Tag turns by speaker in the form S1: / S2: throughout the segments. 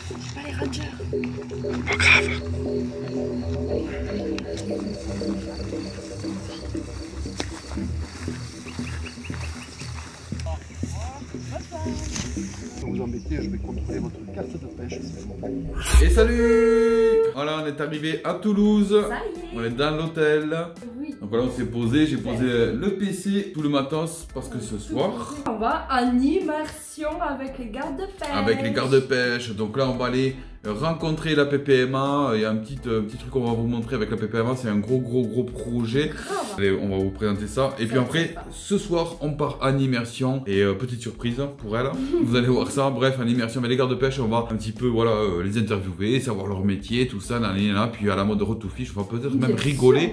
S1: C'est pas les Rangers.
S2: Pas grave.
S3: Sans vous embêter, je vais contrôler votre carte de pêche.
S2: Et salut! Voilà, on est arrivé à Toulouse.
S1: Ça y est.
S2: On est dans l'hôtel.
S1: Oui.
S2: Donc voilà, on s'est posé. J'ai posé le PC, tout le matos, parce que ce soir,
S1: On va en immersion avec les gardes de pêche.
S2: avec les gardes de pêche, donc là, on va aller rencontrer la PPMA. Il y a un petit truc qu'on va vous montrer avec la PPMA. C'est un gros projet.
S1: Grave.
S2: Allez, on va vous présenter ça. Et puis après, ce soir, on part en immersion. Et petite surprise pour elle. Vous allez voir ça. Bref, en immersion avec les gardes de pêche, on va un petit peu voilà, les interviewer, savoir leur métier, tout ça. Là. Puis à la mode de Road to Fish, on va peut-être même rigoler.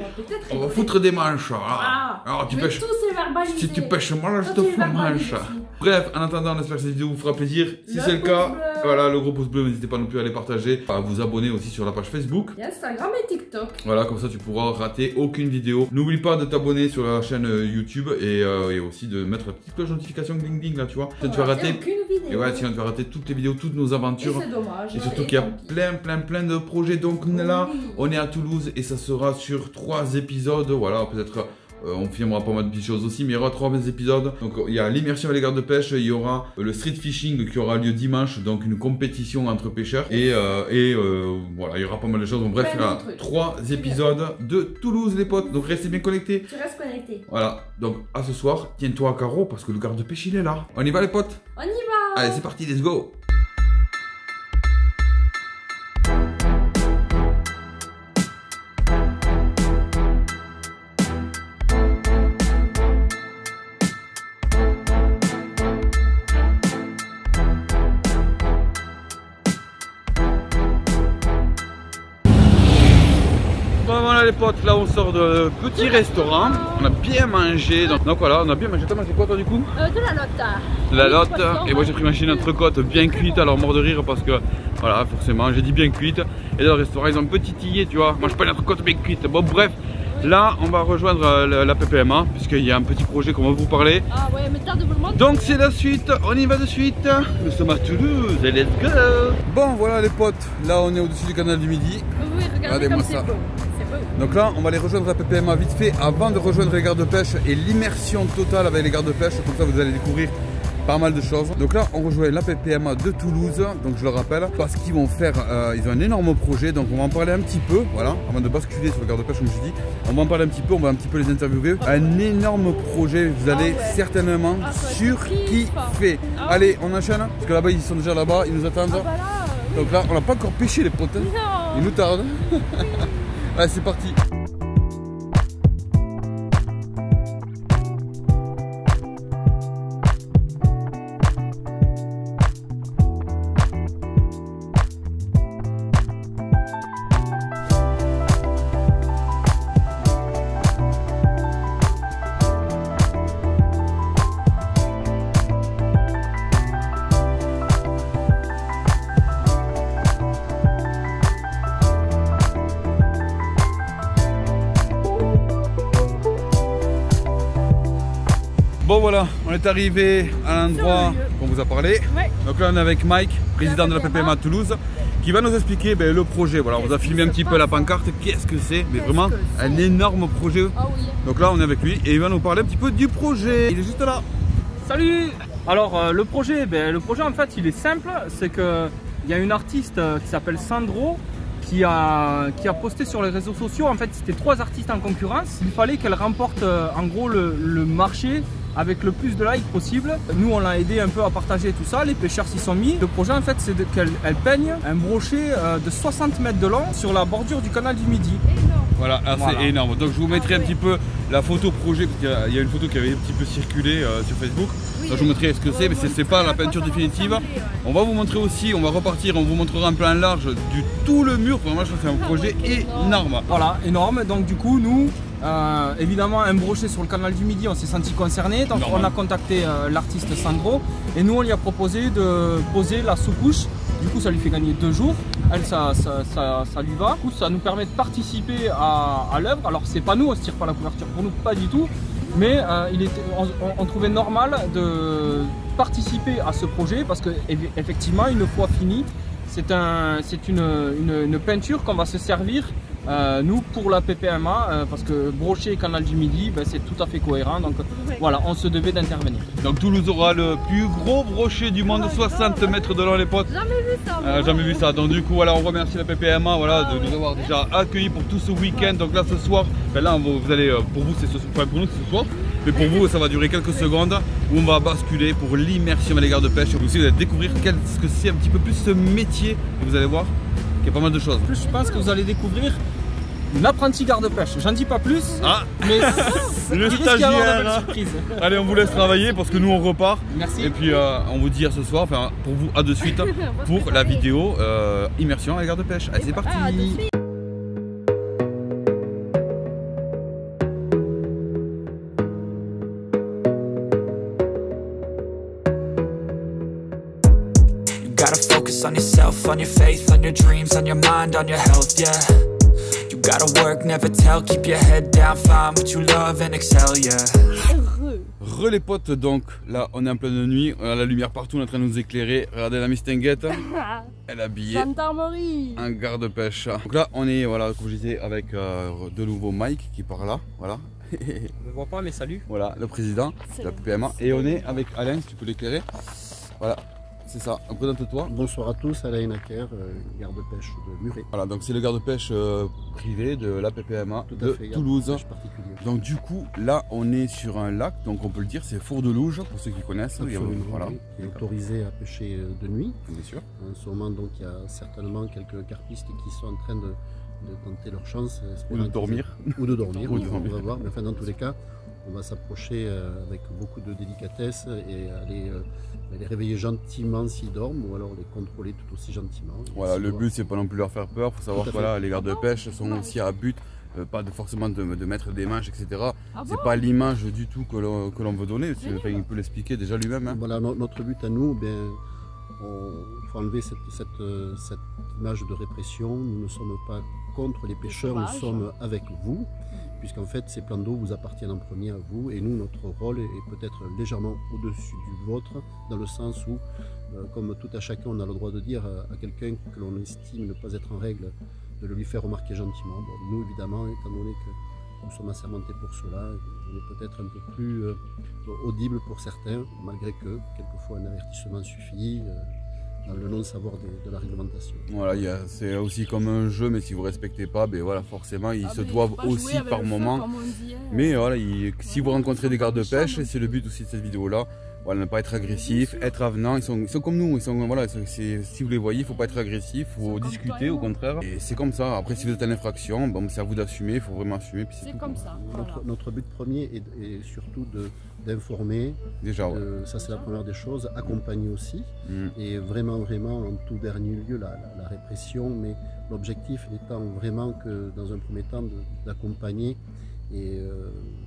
S2: On va foutre des manches.
S1: Ah,
S2: Alors, tu
S1: je vais
S2: pêches.
S1: tous les verbaliser.
S2: Si tu pêches mal, je te
S1: Tous les
S2: fous manche.
S1: verbaliser.
S2: Bref, en attendant, on espère que cette vidéo vous fera plaisir. Si
S1: Le
S2: c'est le cas,
S1: pouce bleu.
S2: voilà, le gros pouce bleu, n'hésitez pas non plus à les partager, à vous abonner aussi sur la page Facebook.
S1: Et Instagram et TikTok.
S2: Voilà, comme ça tu pourras rater aucune vidéo. N'oublie pas de t'abonner sur la chaîne YouTube et aussi de mettre la petite cloche de notification ding ding là, tu vois. Sinon, tu vas rater.
S1: Aucune vidéo.
S2: Et ouais, sinon tu vas rater toutes les vidéos, toutes nos
S1: Et
S2: aventures.
S1: c'est dommage.
S2: Et surtout
S1: Et
S2: qu'il y a
S1: tant pis.
S2: plein de projets. Donc là,
S1: Oui.
S2: on est à Toulouse et ça sera sur 3 épisodes. Voilà, peut-être on filmera pas mal de petites choses aussi, mais il y aura 3 épisodes. Donc il y a l'immersion avec les gardes de pêche, il y aura le street fishing qui aura lieu dimanche, donc une compétition entre pêcheurs. Et voilà, il y aura pas mal de choses. Donc bref, il y
S1: Plein
S2: a
S1: de trucs.
S2: 3 épisodes de Toulouse les potes. Donc restez bien connectés.
S1: Tu restes connecté.
S2: Voilà, donc à ce soir, tiens-toi à carreau parce que le garde de pêche il est là. On y va les potes?
S1: On y va.
S2: Allez, c'est parti, let's go! Bon voilà les potes, là on sort de petit restaurant, on a bien mangé, donc voilà, on a bien mangé. T'as mangé quoi toi du coup?
S1: De la lotte.
S2: De la lotte, et moi j'ai pris ma chine entrecôte bien cuite, alors mort de rire parce que voilà forcément j'ai dit bien cuite. Et dans le restaurant ils ont petit tillé, tu vois, moi je pas une entrecôte bien cuite. Bon bref, là on va rejoindre la PPMA puisqu'il y a un petit projet qu'on va vous parler.
S1: Ah ouais, mais tarde de vous le montrer.
S2: Donc c'est la suite, on y va de suite. Nous sommes à Toulouse et let's go. Bon voilà les potes, là on est au-dessus du canal du Midi.
S1: Oui, regardez
S2: Regardez-moi
S1: comme c'est
S2: ça.
S1: beau. C'est beau.
S2: Donc là, on va aller rejoindre la PPMA vite fait avant de rejoindre les gardes de pêche et l'immersion totale avec les gardes de pêche. Comme ça, vous allez découvrir pas mal de choses. Donc là, on rejoint la PPMA de Toulouse, donc je le rappelle, parce qu'ils vont faire, ils ont un énorme projet. Donc on va en parler un petit peu, voilà, avant de basculer sur les gardes de pêche, comme je dis. On va en parler un petit peu, on va un petit peu les interviewer. Un énorme projet, vous allez certainement surkiffer. Allez, on enchaîne, parce que là-bas, ils sont déjà là-bas, ils nous attendent.
S1: Ah bah là,
S2: Donc là, on n'a pas encore pêché les potes.
S1: non.
S2: Il nous tarde. Allez, c'est parti. Bon voilà, on est arrivé à l'endroit qu'on vous a parlé.
S1: Ouais.
S2: Donc là on est avec Mike, président de la PPMA de Toulouse, qui va nous expliquer le projet. Voilà, on vous a filmé un petit peu la pancarte, qu'est-ce que c'est, mais vraiment un énorme projet.
S1: Ah oui.
S2: Donc là on est avec lui et il va nous parler un petit peu du projet. Il est juste là.
S4: Salut! Alors le projet en fait il est simple, c'est que il y a une artiste qui s'appelle Sandro qui a posté sur les réseaux sociaux. En fait c'était 3 artistes en concurrence. Il fallait qu'elle remporte en gros le marché avec le plus de likes possible. Nous on l'a aidé un peu à partager tout ça, les pêcheurs s'y sont mis. Le projet en fait c'est qu'elle peigne un brochet de 60 mètres de long sur la bordure du canal du Midi.
S1: Énorme.
S2: Voilà, c'est énorme. Donc je vous mettrai un petit peu la photo projet, parce qu'il y a une photo qui avait un petit peu circulé sur Facebook.
S1: Oui.
S2: Donc je vous montrerai ce que c'est, mais c'est pas la peinture définitive. On va vous montrer aussi, on va repartir, on vous montrera un plan large du tout le mur. Vraiment je trouve que c'est un projet énorme.
S4: Voilà, énorme. Donc du coup nous évidemment un brochet sur le canal du Midi, on s'est senti concerné, donc
S2: Normal.
S4: on a contacté l'artiste Sandro et nous on lui a proposé de poser la sous-couche. Du coup ça lui fait gagner 2 jours, elle ça lui va. Du coup ça nous permet de participer à l'œuvre. Alors c'est pas nous, on se tire pas la couverture pour nous, pas du tout, mais on trouvait normal de participer à ce projet parce que effectivement une fois fini, c'est une peinture qu'on va se servir nous pour la PPMA parce que brocher canal du Midi, ben, c'est tout à fait cohérent. Donc voilà, on se devait d'intervenir.
S2: Donc Toulouse aura le plus gros brochet du monde, 60 mètres de long les potes.
S1: Jamais vu ça.
S2: Jamais vu ça. Donc du coup voilà, on remercie la PPMA voilà, de nous avoir déjà accueillis pour tout ce week-end. Donc là ce soir, ben là vous allez, pour vous c'est ce soir, pour nous c'est ce soir. Mais pour vous ça va durer quelques secondes où on va basculer pour l'immersion à l'égard de pêche. Et aussi vous allez découvrir ce que c'est un petit peu plus ce métier. Et vous allez voir qu'il y a pas mal de choses.
S4: En plus, je pense que vous allez découvrir l'apprenti garde-pêche. J'en dis pas plus, mais
S2: le stagiaire. Allez, on vous laisse travailler parce que nous on repart.
S4: Merci.
S2: Et puis on vous dit à ce soir, enfin pour vous à de suite pour la vidéo immersion à l'égard de pêche. Allez, c'est parti.
S5: Gotta focus on yourself, on your faith, on your dreams, on your mind, on your health, yeah. You gotta work, never tell, keep your head down, find what you love and excel, yeah.
S2: Re les potes, donc là on est en pleine nuit, on a la lumière partout, on est en train de nous éclairer. Regardez la mistinguette, elle est habillée en garde-pêche. Donc là on est, voilà, comme je disais, avec de nouveau Mike qui part là, voilà.
S4: Je ne vois pas mais salut.
S2: Voilà, le président de la PPMA. Et on est avec Alain, si tu peux l'éclairer. Voilà. C'est ça, présente-toi.
S3: Bonsoir à tous, Alain Nacker, garde-pêche de Muret.
S2: Voilà, donc c'est le garde-pêche privé de la PPMA de Toulouse. Donc du coup, là on est sur un lac, donc on peut le dire, c'est Four de Louge, pour ceux qui connaissent.
S3: Voilà. Qui est autorisé à pêcher de nuit.
S2: Bien sûr.
S3: En ce moment, donc, il y a certainement quelques carpistes qui sont en train de tenter leur chance.
S2: Ou de dormir.
S3: Ou de dormir, on va voir. Mais enfin, dans tous les cas, on va s'approcher avec beaucoup de délicatesse et aller les réveiller gentiment s'ils dorment ou alors les contrôler tout aussi gentiment.
S2: Voilà, le but c'est pas non plus leur faire peur, il faut savoir que voilà, les gardes-pêche sont aussi à but, pas forcément de mettre des manches, etc. C'est pas l'image du tout que l'on veut donner, il peut l'expliquer déjà lui-même. Hein.
S3: Voilà, notre but à nous, il faut enlever cette image de répression. Nous ne sommes pas contre les pêcheurs, nous sommes avec vous, puisqu'en fait ces plans d'eau vous appartiennent en premier à vous, et nous notre rôle est peut-être légèrement au-dessus du vôtre, dans le sens où, comme tout à chacun, on a le droit de dire à quelqu'un que l'on estime ne pas être en règle, de le lui faire remarquer gentiment. Bon, nous évidemment, étant donné que nous sommes assermentés pour cela, on est peut-être un peu plus audible pour certains, malgré que quelquefois un avertissement suffit. Dans le non-savoir de la réglementation.
S2: Voilà, c'est aussi comme un jeu, mais si vous ne respectez pas, ben voilà, forcément ils se doivent aussi par moment. Mais voilà, si vous rencontrez des gardes-pêche, et c'est le but aussi de cette vidéo-là, voilà, ne pas être agressif, être avenant, ils sont comme nous, voilà, si vous les voyez, il ne faut pas être agressif, il faut discuter au contraire. Et c'est comme ça, après si vous êtes en infraction, bon, c'est à vous d'assumer, il faut vraiment assumer.
S1: C'est comme ça. Voilà.
S3: Notre but premier est surtout d'informer,
S2: déjà,
S3: ça c'est la première des choses, accompagner aussi, et vraiment en tout dernier lieu la répression, mais l'objectif étant vraiment que dans un premier temps d'accompagner. Et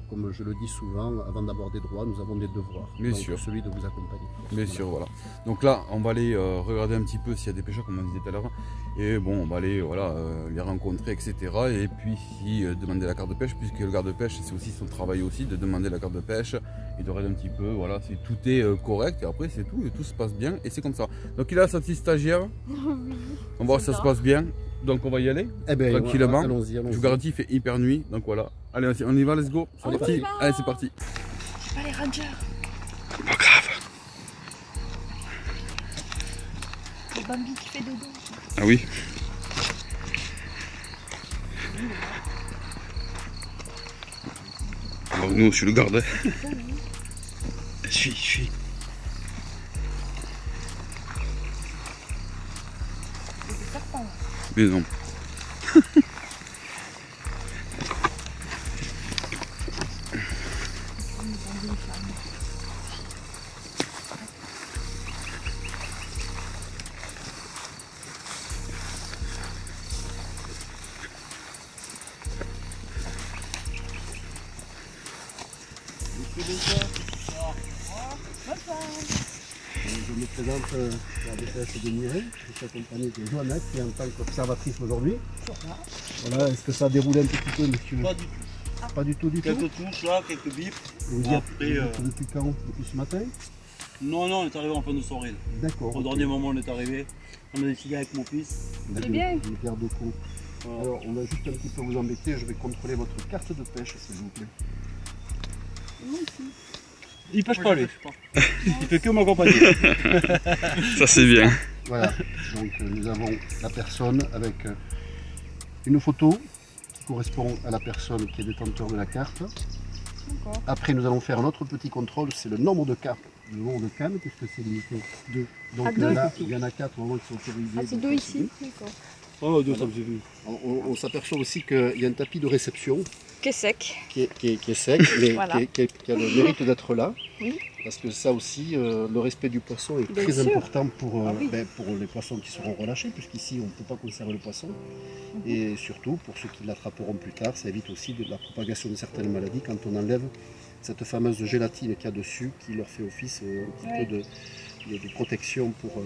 S3: comme je le dis souvent, avant d'avoir des droits, nous avons des devoirs.
S2: Bien sûr.
S3: Celui de vous accompagner.
S2: Bien sûr, voilà. Donc là, on va aller regarder un petit peu s'il y a des pêcheurs, comme on disait tout à l'heure. Et bon, on va aller voilà, les rencontrer, etc. Et puis demander la carte de pêche, puisque le garde de pêche, c'est aussi son travail aussi de demander la carte de pêche et de regarder un petit peu, voilà, si tout est correct. Et après, c'est tout, et tout se passe bien. Et c'est comme ça. Donc il a sa petite stagiaire. On va voir si ça se passe bien. Donc on va y aller tranquillement.
S3: Allons-y.
S2: Je vous garantis, il fait hyper nuit. Donc voilà. Allez, on y va, let's go. C'est parti. Allez, c'est parti.
S1: C'est pas les rangers.
S2: Pas grave.
S1: Le Bambi qui fait dodo.
S2: Ah oui. Alors nous, je suis le garde. Je suis. Mais non.
S3: Je me présente la DPS de Muret, je suis accompagné de Johanna qui est en tant qu'observatrice aujourd'hui. Voilà, est-ce que ça a déroulé un petit peu, monsieur?
S6: Pas du tout.
S3: Pas du tout.
S6: Quelques touches là, quelques bips.
S3: Vous y êtes depuis quand? Depuis ce matin?
S6: Non, on est arrivé en fin de soirée.
S3: D'accord.
S6: Au dernier moment, on est arrivé. On a décidé avec mon fils.
S3: C'est
S1: bien.
S3: Une paire de coups. Voilà. Alors, on va juste un petit peu vous embêter. Je vais contrôler votre carte de pêche, s'il vous plaît.
S6: Il pêche pas, lui. Il fait que m'accompagner.
S2: Ça c'est bien.
S3: Voilà. Donc, nous avons la personne avec une photo qui correspond à la personne qui est détenteur de la carte. Après, nous allons faire un autre petit contrôle, c'est le nombre de cartes, le nombre de cannes, puisque c'est limité 2. Donc là, il y en a 4 vraiment qui sont autorisés.
S1: Ah, c'est 2 ici. D'accord.
S6: Oh, deux, ça me suffit.
S3: On s'aperçoit aussi qu'il y a un tapis de réception
S1: Qui est sec.
S3: qui est sec, mais
S1: Voilà.
S3: qui a le mérite d'être là.
S1: Oui.
S3: Parce que ça aussi, le respect du poisson est
S1: Bien
S3: très
S1: sûr.
S3: important pour,
S1: Oui.
S3: pour les poissons qui seront relâchés, puisqu'ici on ne peut pas conserver le poisson. Et surtout, pour ceux qui l'attraperont plus tard, ça évite aussi de la propagation de certaines maladies quand on enlève cette fameuse gélatine qu'il y a dessus, qui leur fait office un petit peu de protection pour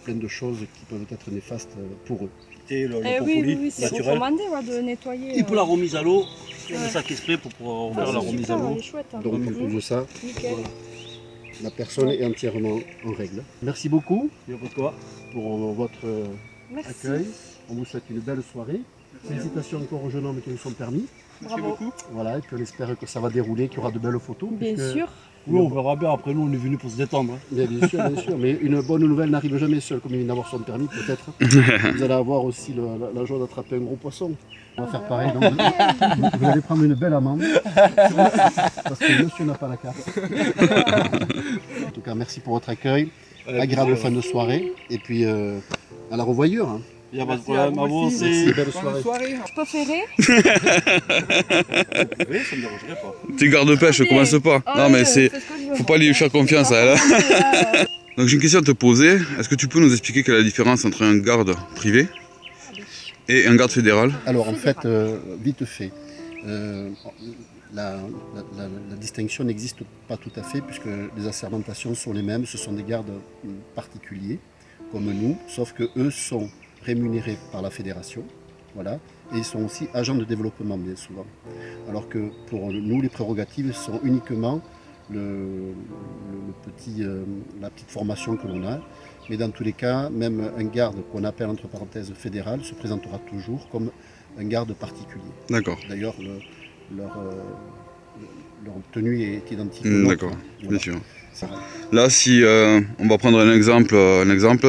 S3: plein de choses qui peuvent être néfastes pour eux.
S6: Et le
S1: Oui, c'est
S6: naturel.
S1: recommandé de nettoyer.
S6: Et pour la remise à l'eau, il y a des sacs exprès pour pouvoir faire la remise à l'eau.
S1: Elle est chouette. Hein.
S3: Donc pour tout ça,
S1: Nickel.
S3: voilà. La personne est entièrement en règle. Merci beaucoup
S6: Il y a pas de quoi.
S3: pour votre
S1: Merci.
S3: accueil. On vous souhaite une belle soirée. Félicitations encore aux jeunes hommes qui nous sont permis.
S6: Merci
S1: Bravo.
S6: beaucoup.
S3: Voilà, et puis on espère que ça va dérouler, qu'il y aura de belles photos.
S1: Bien
S3: puisque-
S1: sûr.
S6: Oui, on verra bien. Après, nous, on est venus pour se détendre. Hein.
S3: Bien sûr, bien sûr. Mais une bonne nouvelle n'arrive jamais seule, comme il vient d'avoir son permis, peut-être. Vous allez avoir aussi la joie d'attraper un gros poisson. On va faire pareil. Donc, vous allez prendre une belle amende. Parce que monsieur n'a pas la carte. En tout cas, merci pour votre accueil. Agréable fin de soirée. Et puis, à la revoyure. Hein.
S6: Il n'y a pas de problème. À vous
S3: Merci,
S6: aussi.
S3: belle soirée.
S1: Je peux ferrer.
S6: Oui, ça me dérangerait pas.
S2: T'es garde-pêche, commence pas. Non mais c'est... Faut pas lui faire confiance à elle. Donc j'ai une question à te poser. Est-ce que tu peux nous expliquer quelle est la différence entre un garde privé et un garde fédéral?
S3: Alors, en fait, vite fait, la distinction n'existe pas tout à fait, puisque les assermentations sont les mêmes. Ce sont des gardes particuliers, comme nous, sauf que eux sont rémunérés par la fédération, voilà, et ils sont aussi agents de développement bien souvent. Alors que pour nous, les prérogatives sont uniquement la petite formation que l'on a, mais dans tous les cas, même un garde qu'on appelle entre parenthèses fédéral se présentera toujours comme un garde particulier.
S2: D'accord.
S3: D'ailleurs, leur tenue est identique. au nôtre.
S2: D'accord,
S3: Voilà.
S2: bien sûr.
S3: C'est vrai.
S2: Là, si on va prendre un exemple,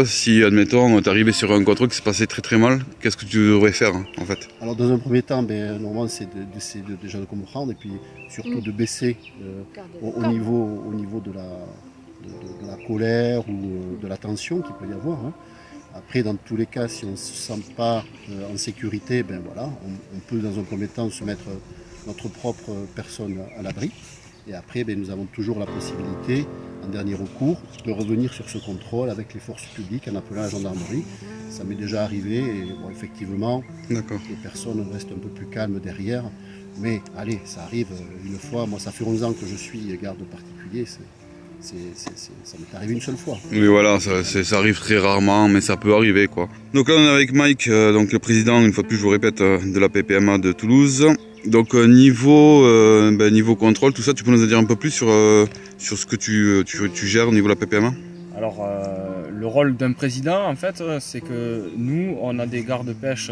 S2: si admettons t'es arrivé sur un contrôle qui s'est passé très très mal, qu'est-ce que tu devrais faire en fait?
S3: Alors dans un premier temps, normalement c'est d'essayer déjà de comprendre et puis surtout de baisser au niveau de la colère ou de la tension qu'il peut y avoir. Hein. Après, dans tous les cas, si on ne se sent pas en sécurité, voilà, on peut dans un premier temps se mettre notre propre personne à l'abri. Et après, nous avons toujours la possibilité, en dernier recours, de revenir sur ce contrôle avec les forces publiques en appelant la gendarmerie. Ça m'est déjà arrivé et bon, effectivement,
S2: D'accord.
S3: les personnes restent un peu plus calmes derrière. Mais allez, ça arrive une fois. Moi, ça fait 11 ans que je suis garde particulier. Ça m'est arrivé une seule fois.
S2: Oui voilà, ça arrive très rarement, mais ça peut arriver quoi. Donc là on est avec Mike, donc le président, une fois de plus je vous répète, de la PPMA de Toulouse. Donc niveau contrôle, tout ça, tu peux nous en dire un peu plus sur ce que tu gères au niveau de la PPMA?
S4: Alors, le rôle d'un président, en fait, c'est que nous, on a des gardes-pêche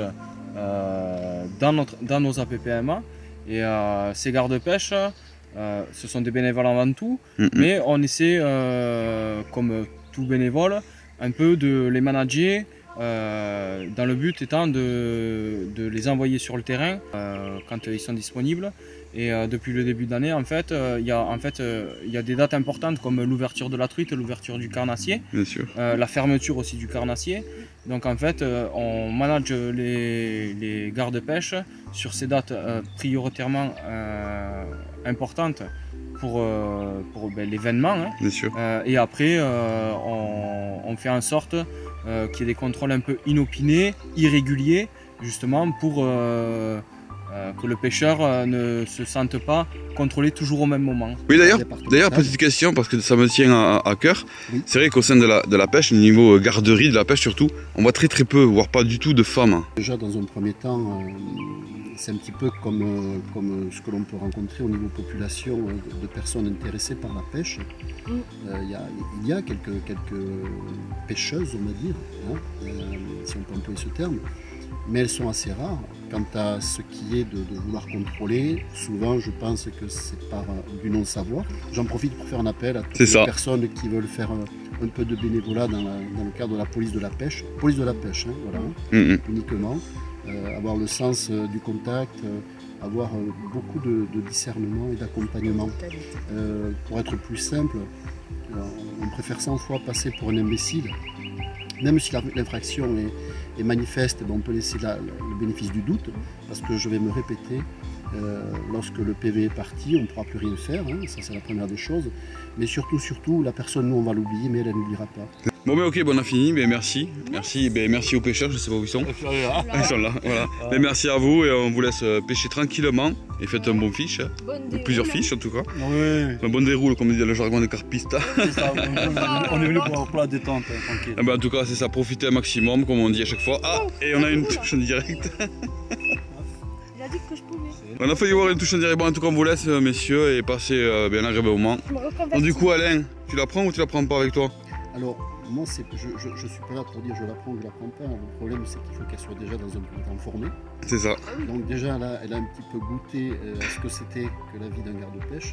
S4: dans nos APPMA. Et ces gardes-pêche, ce sont des bénévoles avant tout, mais on essaie, comme tout bénévole, un peu de les manager, dans le but étant de les envoyer sur le terrain quand ils sont disponibles. Et depuis le début d'année, en fait, il y a des dates importantes comme l'ouverture de la truite, l'ouverture du carnassier,
S2: Bien sûr.
S4: la fermeture aussi du carnassier. Donc en fait, on manage les gardes-pêche sur ces dates prioritairement importantes pour l'événement. Hein.
S2: Bien sûr.
S4: Et après, on fait en sorte qu'il y ait des contrôles un peu inopinés, irréguliers, justement pour que le pêcheur ne se sente pas contrôlé toujours au même moment.
S2: Oui, d'ailleurs, petite question, parce que ça me tient à cœur.
S3: Oui.
S2: C'est vrai qu'au sein de la pêche, au niveau garderie de la pêche surtout, on voit très peu, voire pas du tout de femmes.
S3: Déjà, dans un premier temps, c'est un petit peu comme ce que l'on peut rencontrer au niveau population de personnes intéressées par la pêche. Il y a quelques pêcheuses, on va dire, hein, si on peut employer ce terme, mais elles sont assez rares. Quant à ce qui est de vouloir contrôler, souvent je pense que c'est par du non-savoir. J'en profite pour faire un appel à toutes les personnes qui veulent faire un peu de bénévolat dans le cadre de la police de la pêche. Police de la pêche, hein, voilà, uniquement. Avoir le sens du contact, avoir beaucoup de discernement et d'accompagnement. Pour être plus simple, on préfère 100 fois passer pour un imbécile. Même si l'infraction est manifeste, on peut laisser le bénéfice du doute, parce que je vais me répéter, lorsque le PV est parti, on ne pourra plus rien faire, hein, ça c'est la première des choses. Mais surtout, la personne, nous on va l'oublier, mais elle n'oubliera pas.
S2: Bon, mais ok, on a fini, mais merci. Merci aux pêcheurs, je ne sais pas où ils sont. Ils sont là, voilà. Mais merci à vous et on vous laisse pêcher tranquillement et faites un bon fiche, ou plusieurs fiches en tout cas.
S6: Oui.
S2: Un bon déroule, comme dit le jargon des carpistes.
S6: On est venu pour la détente, tranquille.
S2: En tout cas, c'est ça, profiter un maximum, comme on dit à chaque fois. Ah, et on a une touche en direct.
S1: Il a dit que je pouvais.
S2: On a failli voir une touche en direct. Bon, en tout cas, on vous laisse, messieurs, et passer bien un agréable moment. Donc, du coup, Alain, tu la prends ou tu la prends pas avec toi?
S3: Alors, moi, je ne suis pas là pour dire je la prends ou je la prends pas. Le problème, c'est qu'il faut qu'elle soit déjà dans un premier temps formée.
S2: C'est ça.
S3: Donc déjà, là, elle a un petit peu goûté à ce que c'était que la vie d'un garde-pêche.